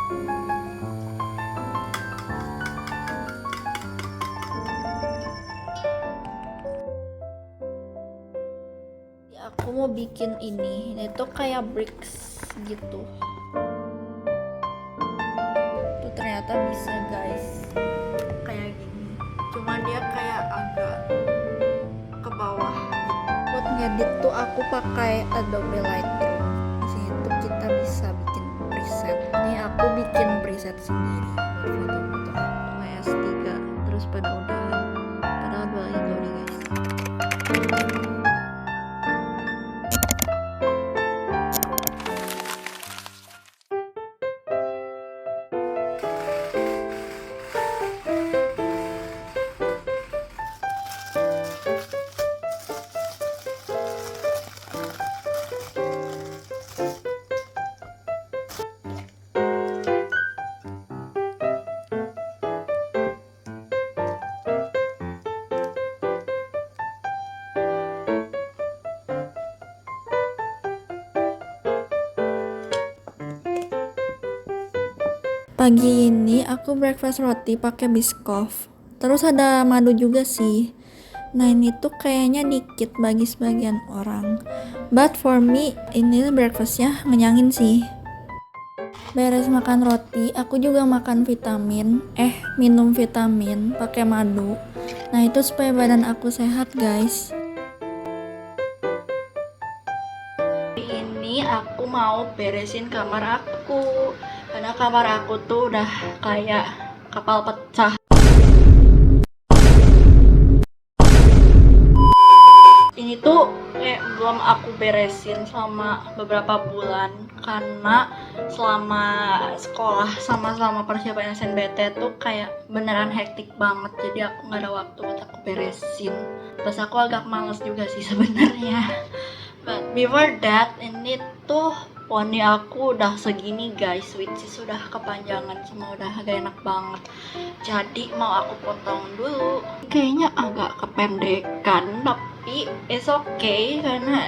Aku mau bikin ini tuh kayak bricks gitu. Tuh ternyata bisa guys, kayak gini. Cuma dia kayak agak ke bawah. Buat ngedit tuh aku pakai Adobe Lightroom. Di sini tuh kita bisa bikin preset. Ini aku bikin preset sendiri buat foto-foto aku S3 terus pada udahan. Padahal dua itu nih guys. Pagi ini aku breakfast roti pakai Biscoff. Terus ada madu juga sih. Nah ini tuh kayaknya dikit bagi sebagian orang. But for me ini breakfastnya ngenyangin sih. Beres makan roti, aku juga makan minum vitamin pakai madu. Nah itu supaya badan aku sehat guys. Ini aku mau beresin kamar aku. Karena kamar aku tuh udah kayak kapal pecah. Ini tuh kayak belum aku beresin selama beberapa bulan. Karena selama sekolah sama persiapan SNBT tuh kayak beneran hektik banget. Jadi aku gak ada waktu buat aku beresin. Terus aku agak males juga sih sebenarnya. But before that, ini tuh poni aku udah segini guys, which is sudah kepanjangan semua, udah agak enak banget. Jadi mau aku potong dulu. Kayaknya agak kependekan, tapi it's okay karena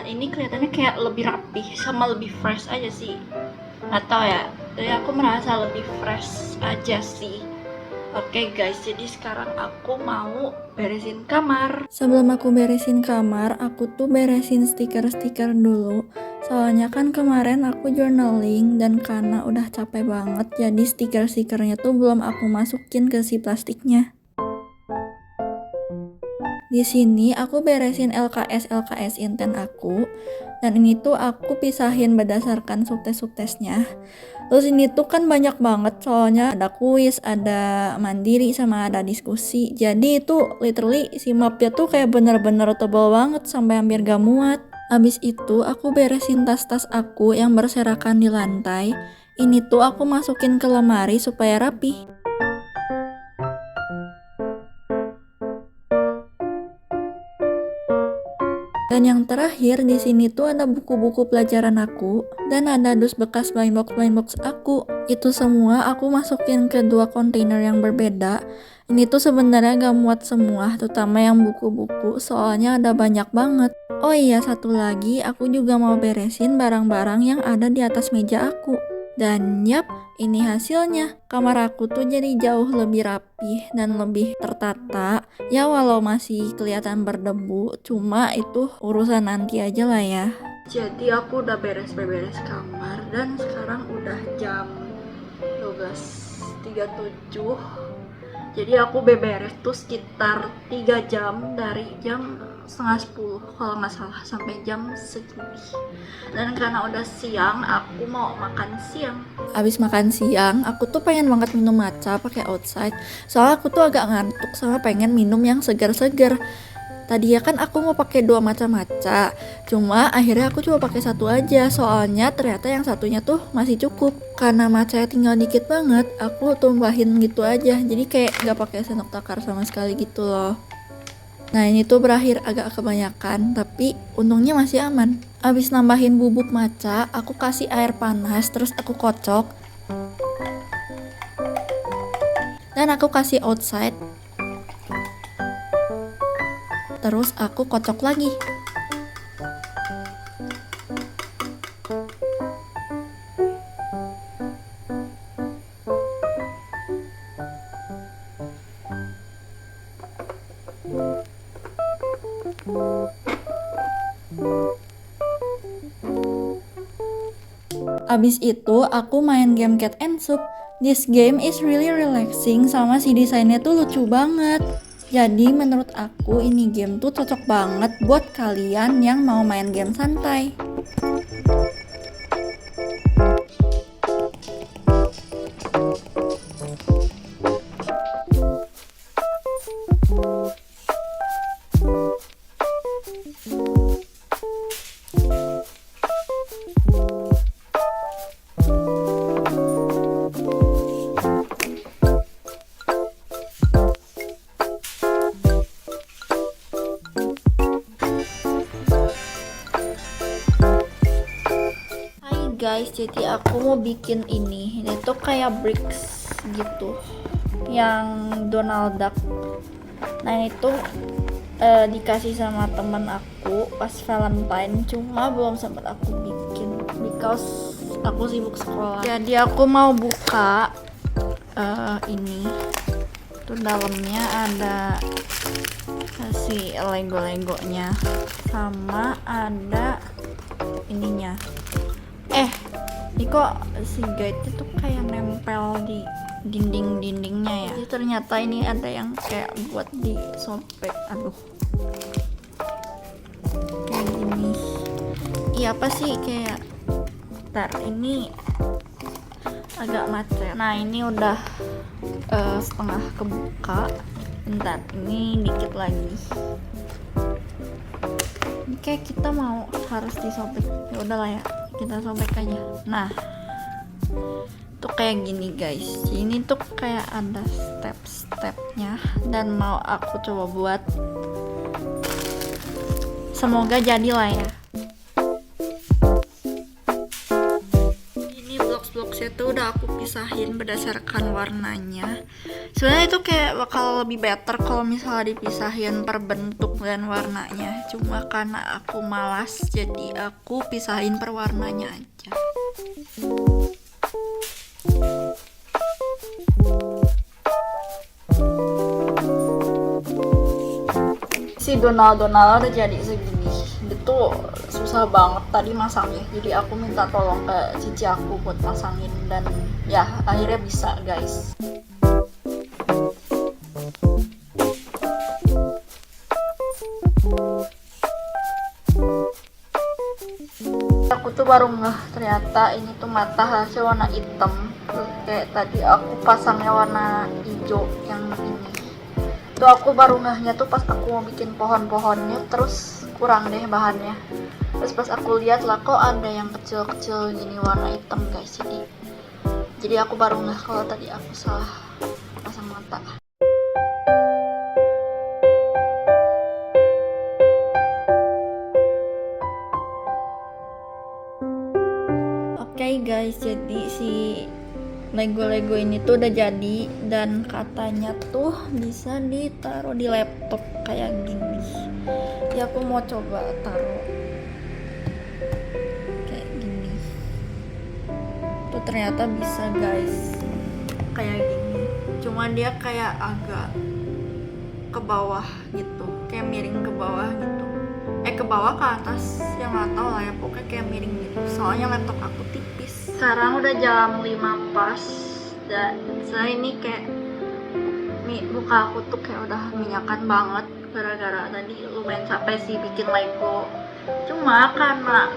ini kelihatannya kayak lebih rapih sama lebih fresh aja sih. Atau ya, jadi aku merasa lebih fresh aja sih. Oke guys, jadi sekarang aku mau beresin kamar. Sebelum aku beresin kamar, aku tuh beresin stiker-stiker dulu. Soalnya kan kemarin aku journaling dan karena udah capek banget, jadi stiker-stikernya tuh belum aku masukin ke si plastiknya. Di sini aku beresin LKS inten aku, dan ini tuh aku pisahin berdasarkan subtes-subtesnya. Terus ini tuh kan banyak banget, soalnya ada kuis, ada mandiri, sama ada diskusi. Jadi itu literally si mapnya tuh kayak bener-bener tebal banget sampai hampir gak muat. Abis itu aku beresin tas-tas aku yang berserakan di lantai. Ini tuh aku masukin ke lemari supaya rapi. Dan yang terakhir di sini tuh ada buku-buku pelajaran aku dan ada dus bekas blind box aku. Itu semua aku masukin ke dua kontainer yang berbeda. Ini tuh sebenarnya gak muat semua, terutama yang buku-buku, soalnya ada banyak banget. Oh iya, satu lagi, aku juga mau beresin barang-barang yang ada di atas meja aku. Dan yap, ini hasilnya. Kamar aku tuh jadi jauh lebih rapih dan lebih tertata. Ya walau masih kelihatan berdebu, cuma itu urusan nanti aja lah ya. Jadi aku udah beres-beres kamar dan sekarang udah jam 12.37. Jadi aku beberes tuh sekitar 3 jam, dari jam setengah 10 kalau nggak salah sampai jam segini. Dan karena udah siang, aku mau makan siang. Abis makan siang, aku tuh pengen banget minum matcha pakai outside. Soalnya aku tuh agak ngantuk sama pengen minum yang segar-segar. Tadi ya kan aku mau pakai 2 matcha, cuma akhirnya aku cuma pakai 1 aja, soalnya ternyata yang satunya tuh masih cukup. Karena matcha tinggal dikit banget, aku tambahin gitu aja, jadi kayak gak pakai sendok takar sama sekali gitu loh. Nah ini tuh berakhir agak kebanyakan, tapi untungnya masih aman. Abis nambahin bubuk matcha, aku kasih air panas, terus aku kocok. Dan aku kasih outside. Terus aku kocok lagi. Abis itu aku main game Cat and Soup. This game is really relaxing, sama si desainnya tuh lucu banget. Jadi menurut aku ini game tuh cocok banget buat kalian yang mau main game santai. Guys, jadi aku mau bikin ini tuh kayak bricks gitu yang Donald Duck. Nah ini tuh dikasih sama temen aku pas Valentine, cuma belum sempat aku bikin because aku sibuk sekolah. Jadi aku mau buka ini tuh, dalamnya ada si Lego-legonya sama ada ininya. Ini kok si guide itu kayak nempel di dinding-dindingnya ya. Jadi ternyata ini ada yang kayak buat disobek. Aduh, kayak gini. Iya apa sih, kayak ntar ini agak macet. Nah ini udah setengah kebuka. Bentar, ini dikit lagi. Ini kayak kita mau harus disobek. Ya udahlah ya, kita sobek aja. Nah tuh kayak gini guys, ini tuh kayak ada step-stepnya dan mau aku coba buat, semoga jadilah ya. Ini blok-bloknya tuh udah aku pisahin berdasarkan warnanya. Sebenarnya itu kayak bakal lebih better kalau misalnya dipisahin per bentuk dan warnanya, cuma karena aku malas jadi aku pisahin per warnanya aja. Si Donald udah jadi segini. Itu susah banget tadi masangnya, jadi aku minta tolong ke cici aku buat masangin dan ya akhirnya bisa guys. Aku tuh baru ngeh ternyata ini tuh mata hasil warna hitam. Kayak tadi aku pasangnya warna hijau yang ini. Tuh aku baru ngehnya tuh pas aku mau bikin pohon-pohonnya, terus kurang deh bahannya. Terus pas aku lihat lah kok ada yang kecil-kecil gini warna hitam guys. Jadi aku baru ngeh kalau tadi aku salah pasang mata. Oke guys, jadi si Lego-Lego ini tuh udah jadi dan katanya tuh bisa ditaruh di laptop kayak gini. Ya aku mau coba taruh kayak gini. Tuh ternyata bisa guys, kayak gini. Cuma dia kayak agak ke bawah gitu, kayak miring ke bawah gitu. Ke bawah ke atas, yang nggak tahu lah ya, pokoknya kayak miring gitu. Soalnya laptop aku tipis. Sekarang udah jam 5 pas dan saya ini kayak muka aku tuh kayak udah minyakan banget gara-gara tadi lumayan capek sih bikin Lego. Cuma karena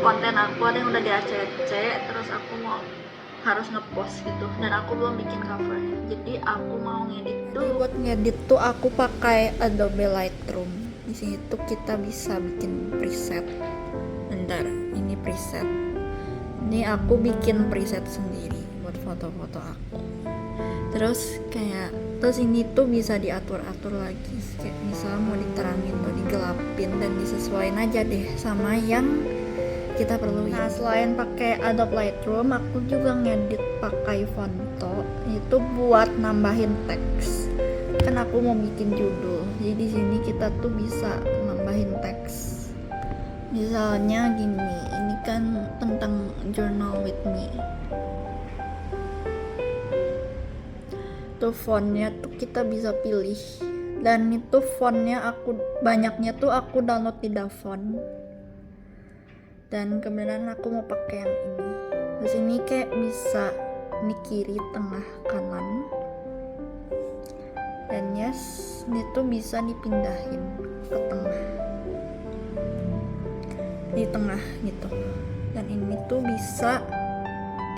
konten aku ada yang udah di ACC, terus aku mau harus ngepost gitu dan aku belum bikin covernya, jadi aku mau ngedit dulu. Buat ngedit tuh aku pakai Adobe Lightroom. Di sini tuh kita bisa bikin preset. Bentar, ini preset. Ini aku bikin preset sendiri buat foto-foto aku. Terus ini tuh bisa diatur-atur lagi. Kayak misal mau diterangin atau digelapin dan disesuaikan aja deh sama yang kita perluin. Nah, selain pakai Adobe Lightroom, aku juga ngedit pakai Fonto. Itu buat nambahin teks. Kan aku mau bikin judul. Jadi di sini kita tuh bisa nambahin teks. Misalnya gini, ini kan tentang journal with me. Tuh fontnya tuh kita bisa pilih. Dan itu fontnya banyaknya tuh aku download di Dafont. Dan kemudian aku mau pakai yang ini. Terus ini kayak bisa ini kiri, tengah, kanan. Dan yes, ini tuh bisa dipindahin ke tengah, di tengah gitu. Dan ini tuh bisa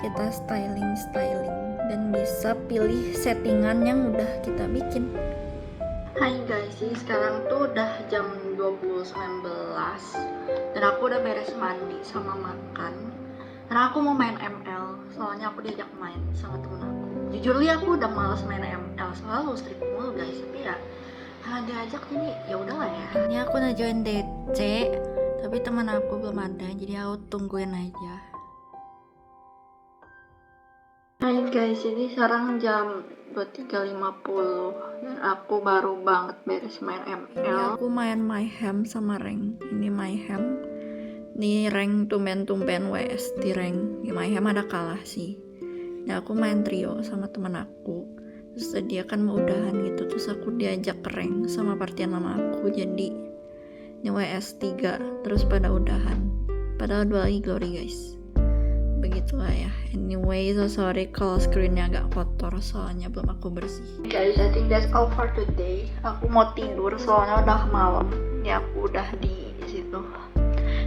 kita styling dan bisa pilih settingan yang udah kita bikin. Hai guys, jadi sekarang tuh udah jam 20.19 dan aku udah beres mandi sama makan. Karena aku mau main ML, soalnya aku diajak main sama temen aku. Jujur li aku udah males main ML, selalu strip mulu guys. Tapi ya karena diajak jadi ya udahlah ya. Ini aku udah join DC, tapi teman aku belum ada, jadi aku tungguin aja. Hai guys, jadi sekarang jam 23.50 dan aku baru banget beres main ML. Ini aku main Mayhem sama rank. Ini Mayhem. Ini rank tumben-tumben WS di rank. Di Mayhem ada kalah sih. Dan aku main trio sama temen aku. Terus dia kan mau udahan gitu. Terus aku diajak ke rank sama partian lama aku. Jadi ini WS 3 terus pada udahan. Padahal 2 lagi glory guys. Begitulah ya. Anyway, so sorry kalau screennya agak kotor soalnya belum aku bersih. Guys, I think that's all for today. Aku mau tidur soalnya udah malam. Ya aku udah di situ.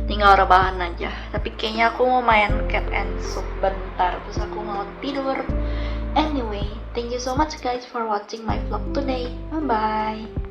Tinggal rebahan aja. Tapi kayaknya aku mau main cat and soup bentar. Terus aku mau tidur. Anyway, thank you so much guys for watching my vlog today. Bye bye.